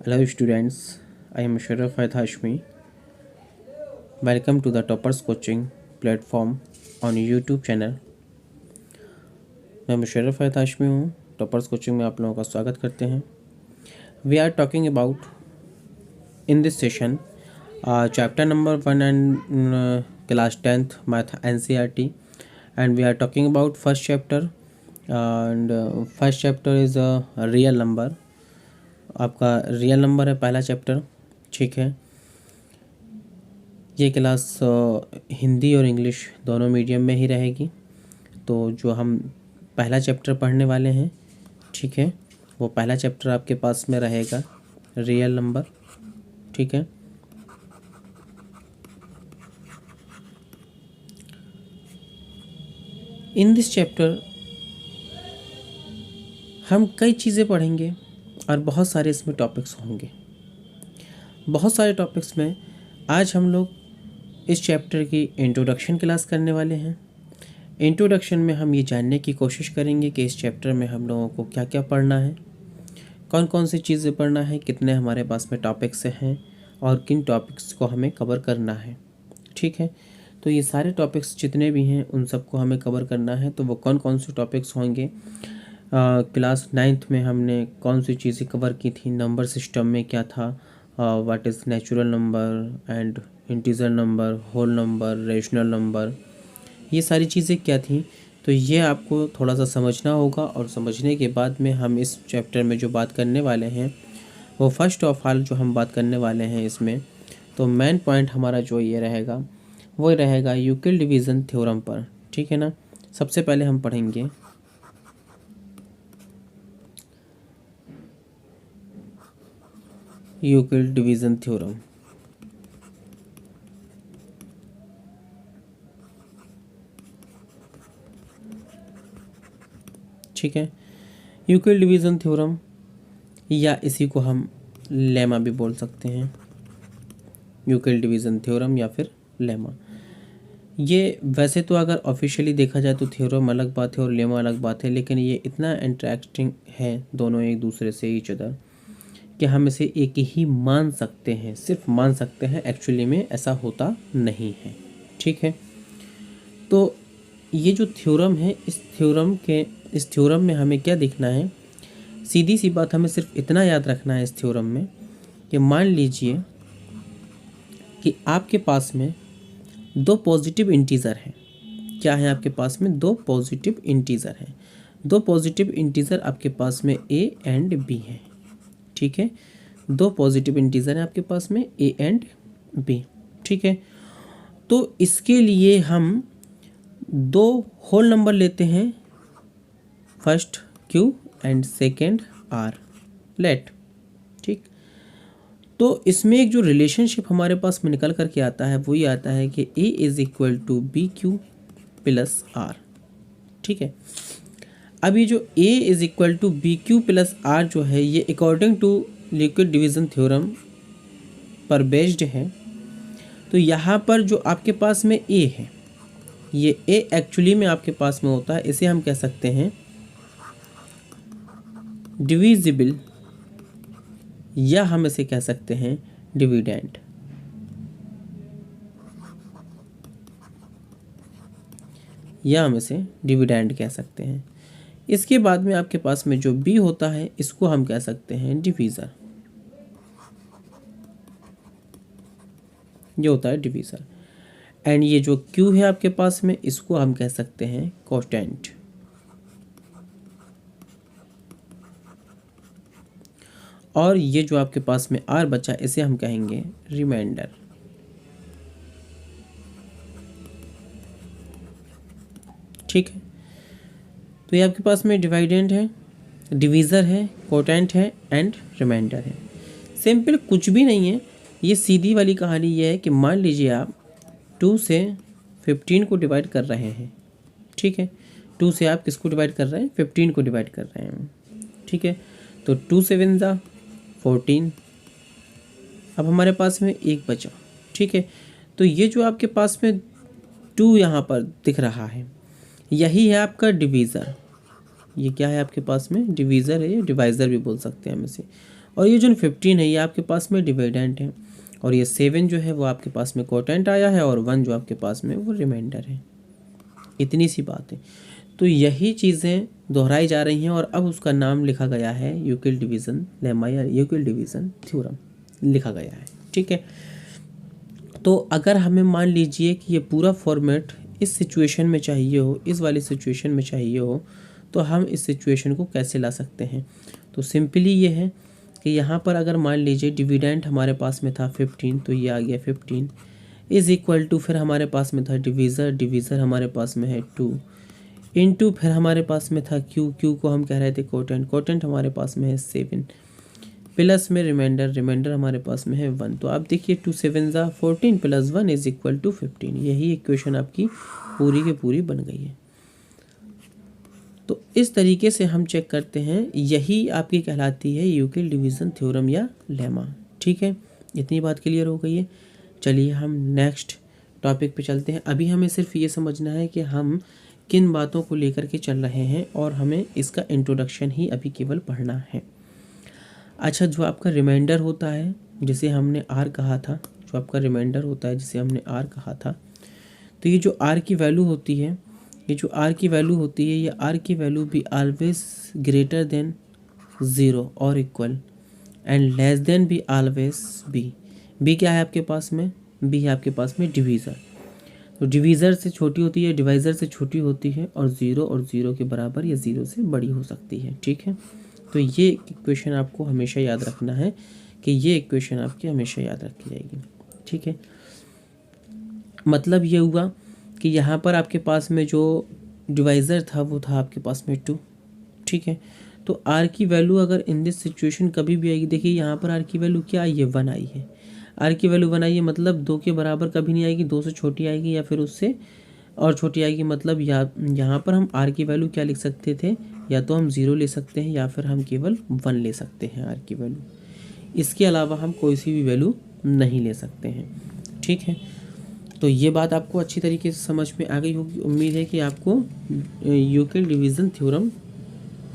Hello students, I am Sharaf Faith Hashmi. Welcome to the Toppers Coaching platform on YouTube channel. मैं मुशर्रफ फैद हाशमी हूँ. Toppers coaching में आप लोगों का स्वागत करते हैं. We are talking about in this session chapter number 1 and class 10th math NCERT and we are talking about first chapter and first chapter is a real number. आपका रियल नंबर है पहला चैप्टर. ठीक है, ये class Hindi और English दोनों medium में ही रहेगी. तो जो हम पहला चैप्टर पढ़ने वाले हैं, ठीक है, वो पहला चैप्टर आपके पास में रहेगा रियल नंबर. ठीक है, इन दिस चैप्टर हम कई चीज़ें पढ़ेंगे और बहुत सारे इसमें टॉपिक्स होंगे. बहुत सारे टॉपिक्स में आज हम लोग इस चैप्टर की इंट्रोडक्शन क्लास करने वाले हैं. इंट्रोडक्शन में हम ये जानने की कोशिश करेंगे कि इस चैप्टर में हम लोगों को क्या क्या पढ़ना है, कौन कौन सी चीज़ें पढ़ना है, कितने हमारे पास में टॉपिक्स हैं और किन टॉपिक्स को हमें कवर करना है. ठीक है, तो ये सारे टॉपिक्स जितने भी हैं उन सबको हमें कवर करना है. तो वो कौन कौन से टॉपिक्स होंगे, क्लास 9th में हमने कौन सी चीज़ें कवर की थी, नंबर सिस्टम में क्या था, what is natural number and integer number, whole number, rational number, ये सारी चीज़ें क्या थी. तो ये आपको थोड़ा सा समझना होगा और समझने के बाद में हम इस चैप्टर में जो बात करने वाले हैं वो फर्स्ट ऑफ ऑल जो हम बात करने वाले हैं इसमें, तो मेन पॉइंट हमारा जो ये रहेगा वो रहेगा यूक्लिड डिवीज़न थ्योरम पर. ठीक है ना. सबसे पहले हम पढ़ेंगे यूक्लिड डिवीज़न थ्योरम. ठीक है, यूक्लिड डिवीज़न थ्योरम या इसी को हम लेमा भी बोल सकते हैं. यूक्लिड डिवीज़न थ्योरम या फिर लेमा. ये वैसे तो अगर ऑफिशियली देखा जाए तो थ्योरम अलग बात है और लेमा अलग बात है, लेकिन ये इतना इंटरेक्टिंग है दोनों एक दूसरे से ईच अदर कि हम इसे एक ही मान सकते हैं, सिर्फ मान सकते हैं. एक्चुअली में ऐसा होता नहीं है. ठीक है, तो ये जो थ्योरम है इस थ्योरम में हमें क्या देखना है, सीधी सी बात, हमें सिर्फ इतना याद रखना है इस थ्योरम में कि मान लीजिए कि आपके पास में दो पॉजिटिव इंटीज़र हैं. क्या है आपके पास में? दो पॉजिटिव इंटीज़र हैं. दो पॉजिटिव इंटीज़र आपके पास में a एंड b हैं. ठीक है, दो पॉजिटिव इंटीज़र हैं आपके पास में a एंड b. ठीक है, तो इसके लिए हम दो होल नंबर लेते हैं, first q and second r. Let. ठीक, तो इसमें एक जो रिलेशनशिप हमारे पास में निकल करके आता है वो ये आता है कि a is equal to b q plus r. ठीक है, अब ये जो a is equal to b q plus r जो है ये according to Euclid division theorem पर बेस्ड है. तो यहाँ पर जो आपके पास में a है, ये a एक्चुअली में आपके पास में होता है, इसे हम कह सकते हैं डिविजिबल या हम इसे कह सकते हैं डिविडेंड. या हम इसे डिविडेंड कह सकते हैं. इसके बाद में आपके पास में जो b होता है इसको हम कह सकते हैं डिवीज़र. ये होता है डिवीज़र. एंड ये जो q है आपके पास में इसको हम कह सकते हैं कोटेंट. और ये जो आपके पास में r बचा इसे हम कहेंगे रिमाइंडर. ठीक है, तो ये आपके पास में डिवाइडेंड है, डिवीज़र है, कोटेंट है एंड रिमाइंडर है. सिंपल कुछ भी नहीं है. ये सीधी वाली कहानी ये है कि मान लीजिए आप 2 से 15 को डिवाइड कर रहे हैं. ठीक है, 2 से आप किसको डिवाइड कर रहे हैं? 15 को डिवाइड कर रहे हैं. ठीक है, तो 2 7 ज़ा 14. अब हमारे पास में एक बचा. ठीक है, तो ये जो आपके पास में 2 यहाँ पर दिख रहा है यही है आपका डिवीज़र. ये क्या है आपके पास में? डिवीज़र है, या डिवाइज़र भी बोल सकते हैं हम इसे. और ये जो 15 है ये आपके पास में डिविडेंड है, और ये 7 जो है वो आपके पास में कोटेंट आया है, और 1 जो आपके पास में वो रिमाइंडर है। इतनी सी बात है। तो यही चीज़ें दोहराई जा रही हैं और अब उसका नाम लिखा गया है यूक्लिड डिवीज़न लेमा या यूक्लिड डिवीज़न थ्योरम लिखा गया है। ठीक है, तो अगर हमें मान लीजिए कि ये पूरा फॉर्मेट इस सिचुएशन में चाहिए हो, इस वाली सिचुएशन में चाहिए हो, तो हम इस सिचुएशन को कैसे ला सकते हैं। तो सिंपली ये है कि यहाँ पर अगर मान लीजिए डिविडेंड हमारे पास में था 15, तो ये आ गया 15 इज़ इक्वल टू, फिर हमारे पास में था डिवीज़र हमारे पास में है 2 इनटू, फिर हमारे पास में था क्यू को हम कह रहे थे कोटेंट हमारे पास में है 7 प्लस में रिमाइंडर हमारे पास में है 1। तो आप देखिए 2 7 14 प्लस 1 इज इक्वल टू 15। यही इक्वेशन आपकी पूरी की पूरी बन गई है। तो इस तरीके से हम चेक करते हैं, यही आपकी कहलाती है यूक्लिड डिवीज़न थ्योरम या लेमा। ठीक है, इतनी बात क्लियर हो गई है। चलिए हम नेक्स्ट टॉपिक पे चलते हैं। अभी हमें सिर्फ ये समझना है कि हम किन बातों को लेकर के चल रहे हैं, और हमें इसका इंट्रोडक्शन ही अभी केवल पढ़ना है। अच्छा, जो आपका रिमाइंडर होता है जिसे हमने आर कहा था, जो आपका रिमाइंडर होता है जिसे हमने आर कहा था, तो ये जो आर की वैल्यू होती है, ये जो आर की वैल्यू होती है, ये आर की वैल्यू भी ऑलवेज ग्रेटर देन 0 और इक्वल, एंड लेस देन भी ऑलवेज बी क्या है आपके पास में, बी है आपके पास में डिवीज़र। तो डिवीज़र से छोटी होती है, डिवाइज़र से छोटी होती है, और 0 के बराबर या 0 से बड़ी हो सकती है। ठीक है, तो ये इक्वेशन आपको हमेशा याद रखना है कि ये इक्वेशन आपकी हमेशा याद रखी जाएगी। ठीक है, मतलब ये हुआ कि यहाँ पर आपके पास में जो डिवाइज़र था वो था आपके पास में 2। ठीक है, तो आर की वैल्यू अगर इन दिस सिचुएशन कभी भी आएगी, देखिए यहाँ पर आर की वैल्यू क्या आई है, 1 आई है। आर की वैल्यू 1 आई है, मतलब 2 के बराबर कभी नहीं आएगी, 2 से छोटी आएगी या फिर उससे और छोटी आएगी। मतलब यहाँ पर हम आर की वैल्यू क्या लिख सकते थे, या तो हम 0 ले सकते हैं या फिर हम केवल 1 ले सकते हैं आर की वैल्यू। इसके अलावा हम कोई सी भी वैल्यू नहीं ले सकते हैं। ठीक है, तो ये बात आपको अच्छी तरीके से समझ में आ गई होगी। उम्मीद है कि आपको यूक्लिड डिवीज़न थ्योरम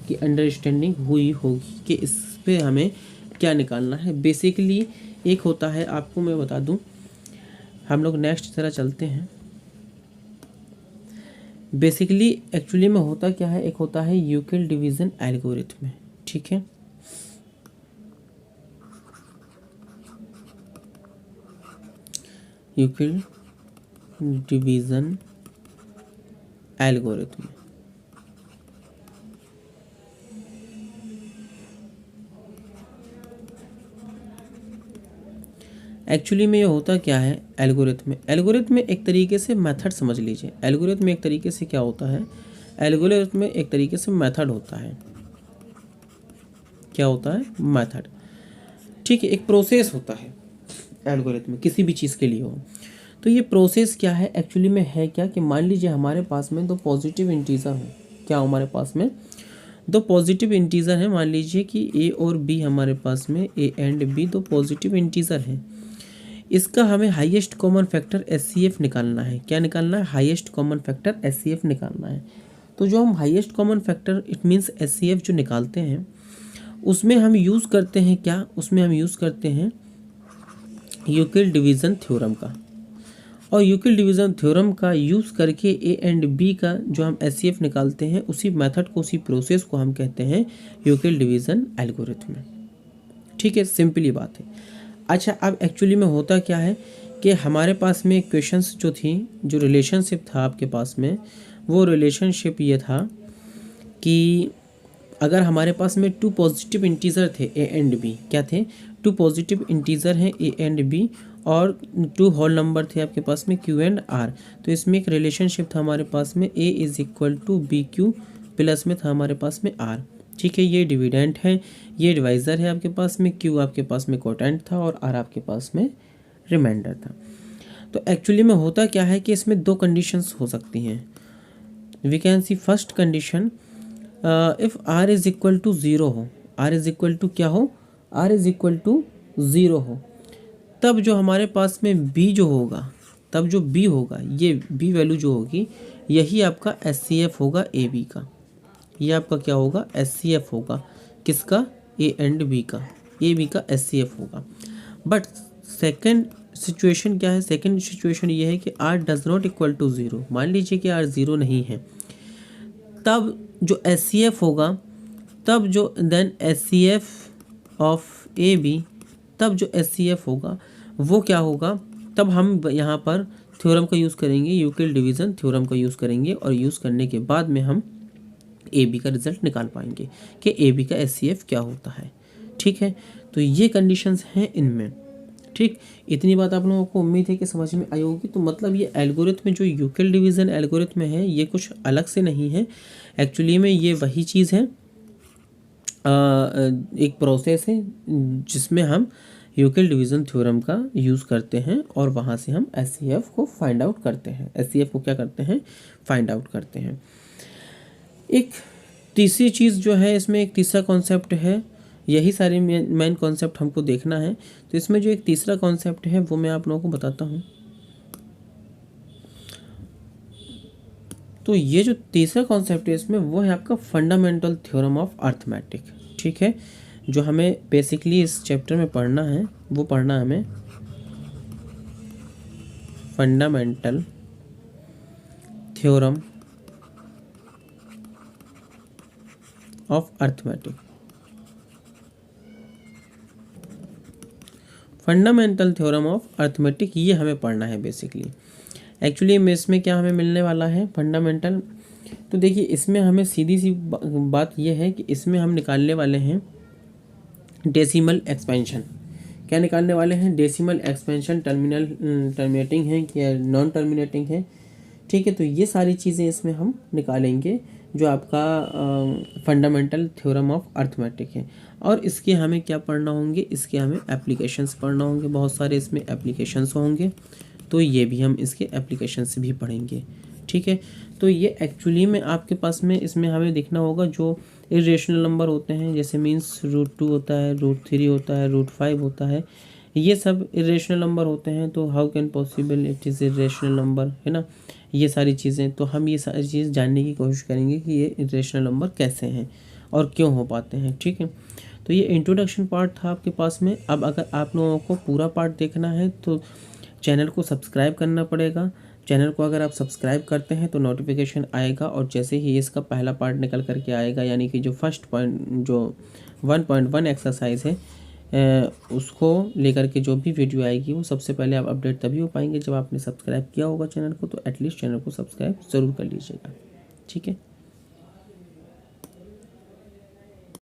की अंडरस्टैंडिंग हुई होगी कि इस पे हमें क्या निकालना है। बेसिकली एक होता है, आपको मैं बता दूं, हम लोग नेक्स्ट तरह चलते हैं। बेसिकली एक्चुअली में होता क्या है, एक होता है यूक्लिड डिवीज़न एल्गोरिथम। ठीक है, यूक्लिड डिवीज़न एल्गोरिथम। एक्चुअली में ये होता क्या है, एल्गोरिथम में एक तरीके से मेथड समझ लीजिए। एल्गोरिथम में एक तरीके से क्या होता है, एल्गोरिथम में एक तरीके से मेथड होता है। क्या होता है, मेथड। ठीक है, एक प्रोसेस होता है एल्गोरिथम में, किसी भी चीज़ के लिए हो। तो ये प्रोसेस क्या है एक्चुअली में, है क्या कि मान लीजिए हमारे पास में 2 पॉजिटिव इंटीजर हो। क्या हमारे पास में 2 पॉजिटिव इंटीजर हैं। मान लीजिए कि ए और बी हमारे पास में, a and b 2 positive integer हैं। इसका हमें हाईएस्ट कॉमन फैक्टर एचसीएफ निकालना है। क्या निकालना है, हाईएस्ट कॉमन फैक्टर एचसीएफ निकालना है। तो जो हम highest common factor it means HCF जो निकालते हैं, उसमें हम यूज़ करते हैं क्या, उसमें हम यूज़ करते हैं यूक्लिड डिवीज़न थ्योरम का। और यूक्लिड डिवीज़न थ्योरम का यूज़ करके ए एंड बी का जो हम एचसीएफ निकालते हैं, उसी मेथड को, उसी प्रोसेस को हम कहते हैं यूक्लिड डिवीज़न एल्गोरिथम। ठीक है, सिंपली बात है। अच्छा, अब एक्चुअली में होता क्या है कि हमारे पास में क्वेश्चंस जो थी, जो रिलेशनशिप था आपके पास में, वो रिलेशनशिप ये था कि अगर हमारे पास में 2 पॉजिटिव इंटीजर थे ए एंड बी, क्या थे, 2 पॉजिटिव इंटीजर हैं ए एंड बी, और 2 होल नंबर थे आपके पास में क्यू एंड आर। तो इसमें एक रिलेशनशिप था हमारे पास में, a is equal to b q, plus में था हमारे पास में आर। ठीक है, ये डिविडेंट है, ये डिवाइज़र है आपके पास में, क्यू आपके पास में कोटेंट था, और आर आपके पास में रिमाइंडर था। तो एक्चुअली में होता क्या है कि इसमें 2 कंडीशंस हो सकती हैं। We can see first condition, if r is equal to 0 हो, आर इज़ इक्वल टू क्या हो, आर इज़ इक्वल टू 0 हो, तब जो हमारे पास में बी जो होगा, तब जो बी होगा, ये बी वैल्यू जो होगी, यही आपका एचसीएफ होगा ए बी का। ये आपका क्या होगा, एचसीएफ होगा, किसका, ए एंड बी का। ए बी का HCF होगा। बट सेकेंड सिचुएशन क्या है, सेकेंड सिचुएशन ये है कि R does not equal to 0। मान लीजिए कि R 0 नहीं है, तब जो HCF होगा, तब जो then HCF of a b, तब जो HCF होगा वो क्या होगा, तब हम यहाँ पर थ्योरम का यूज़ करेंगे, यूक्लिड डिवीज़न थ्योरम का यूज़ करेंगे, और यूज़ करने के बाद में हम ए बी का रिजल्ट निकाल पाएंगे कि ए बी का HCF क्या होता है। ठीक है, तो ये कंडीशंस हैं इनमें। ठीक, इतनी बात आप लोगों को उम्मीद है कि समझ में आई होगी। तो मतलब ये एल्गोरिथम जो यूक्लिड डिवीज़न एल्गोरिथम है, ये कुछ अलग से नहीं है, एक्चुअली में ये वही चीज़ है, एक प्रोसेस है जिसमें हम यूक्लिड डिवीज़न थ्योरम का यूज़ करते हैं और वहाँ से हम HCF को फाइंड आउट करते हैं। HCF को क्या करते हैं, फाइंड आउट करते हैं। एक तीसरी चीज़ जो है इसमें, एक तीसरा कॉन्सेप्ट है, यही सारे मेन कॉन्सेप्ट हमको देखना है। तो इसमें जो एक तीसरा कॉन्सेप्ट है वो मैं आप लोगों को बताता हूँ। तो ये जो तीसरा कॉन्सेप्ट है इसमें वो है आपका फंडामेंटल थ्योरम ऑफ अर्थमेटिक। ठीक है, जो हमें बेसिकली इस चैप्टर में पढ़ना है वो पढ़ना हमें fundamental theorem of arithmetic. Fundamental theorem of arithmetic ये हमें पढ़ना है बेसिकली। एक्चुअली में इसमें क्या हमें मिलने वाला है, फंडामेंटल। तो देखिए इसमें हमें सीधी सी बात यह है कि इसमें हम निकालने वाले हैं डेसिमल एक्सपेंशन। क्या निकालने वाले हैं, डेसिमल एक्सपेंशन, टर्मिनेटिंग है या नॉन टर्मिनेटिंग है। ठीक है, तो ये सारी चीज़ें इसमें हम निकालेंगे जो आपका फंडामेंटल थ्योरम ऑफ अर्थमेटिक है। और इसके हमें क्या पढ़ना होंगे, इसके हमें एप्लीकेशंस पढ़ना होंगे, बहुत सारे इसमें एप्लीकेशंस होंगे, तो ये भी हम इसके एप्लीकेशंस भी पढ़ेंगे। ठीक है, तो ये एक्चुअली में आपके पास में इसमें हमें देखना होगा जो इरेशनल नंबर होते हैं, जैसे मीन्स √2 होता है, √3 होता है, √5 होता है, ये सब इरेशनल नंबर होते हैं। तो how can possible it is irrational number, है ना, ये सारी चीज़ें। तो हम ये सारी चीज़ जानने की कोशिश करेंगे कि ये इरेशनल नंबर कैसे हैं और क्यों हो पाते हैं। ठीक है, तो ये इंट्रोडक्शन पार्ट था आपके पास में। अब अगर आप लोगों को पूरा पार्ट देखना है तो चैनल को सब्सक्राइब करना पड़ेगा। चैनल को अगर आप सब्सक्राइब करते हैं तो नोटिफिकेशन आएगा, और जैसे ही इसका पहला पार्ट निकल करके आएगा, यानी कि जो फर्स्ट पॉइंट जो 1.1 एक्सरसाइज है उसको लेकर के जो भी वीडियो आएगी वो सबसे पहले आप अपडेट तभी हो पाएंगे जब आपने सब्सक्राइब किया होगा चैनल को। तो एटलीस्ट चैनल को सब्सक्राइब ज़रूर कर लीजिएगा। ठीक है।